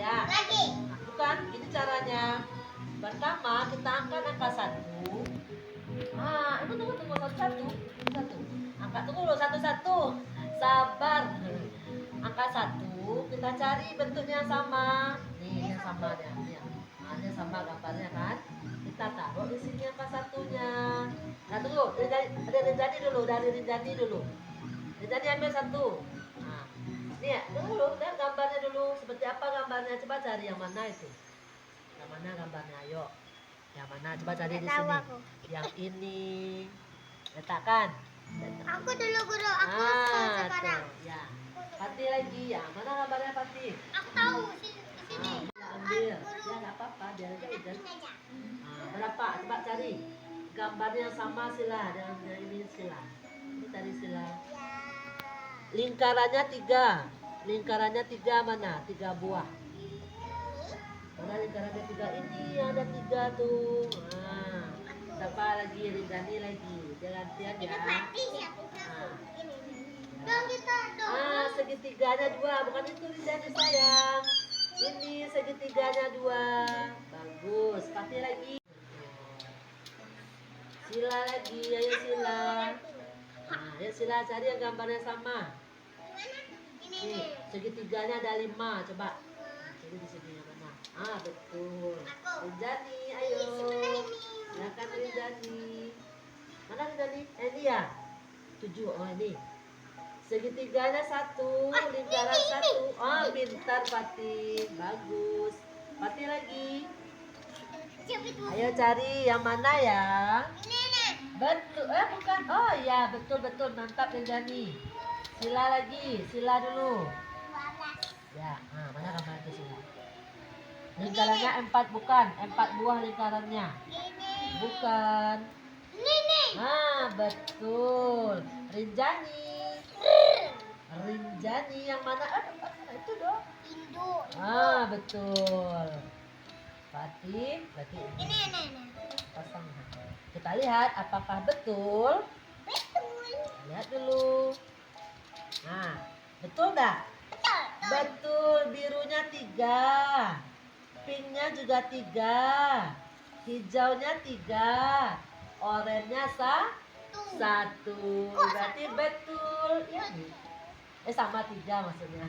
Ya. Nah, bukan, ini caranya. Pertama kita angkat angka 1. Ibu tunggu satu-satu. Angkat dulu satu-satu. Sabar. Angka 1, kita cari bentuknya yang sama. Nih, yang sama dia. Ini sama gambarnya kan. Kita taruh di sini angka 1-nya. Nah, tunggu. Dari Rinjani dulu. Rinjani ambil 1. Nah, nih ya, dulu, lihat gambarnya dulu. Seperti apa gambarnya? Coba cari yang mana itu. Yang mana gambarnya? Ayo. Yang mana? Coba cari di sini. Yang ini. Letakkan. Aku dulu guru, aku sekarang. Ya. Pati lagi. Ya, mana gambarnya Pati? Aku tahu di sini. Ambil. Ya, nggak apa-apa. Biar aja udah. Berapa? Coba cari. Gambarnya yang sama sila. Dan ini sila. Ini tadi sila. Lingkarannya 3. Lingkarannya 3 mana? 3 buah. Mana lingkarannya 3? Ini ada 3 tuh. Siapa lagi? Rinjani lagi. Dia gantian ya. Segitiganya 2. Bukan itu Rinjani sayang. Ini segitiganya 2. Bagus. Pati lagi. Sila lagi. Ayo Sila. Ayo Sila cari yang gambarnya sama. Nih, segitiganya ada 5. Coba. Jadi di sini yang mana? Betul. Rinjani, ayo. Silakan Rinjani. Mana Rinjani? Ini ya. 7. Oh ini. Segitiganya 1, lingkaran 1. Pintar Pati. Bagus. Pati lagi. Ayo cari yang mana ya? Betul. Bukan. Oh ya, betul. Mantap Rinjani. Sila lagi. Sila dulu. Ya, mana gambar itu sila? Lingkarannya 4 bukan? 4 buah lingkarannya. Bukan. Betul. Rinjani yang mana? Itu dong. Betul. Berarti ini. Pasang. Kita lihat apakah betul. Lihat dulu. Betul dah? Betul. Birunya 3. Pinknya juga 3. Hijaunya 3. Oranye 1. Berarti betul. Ya. Sama 3 maksudnya.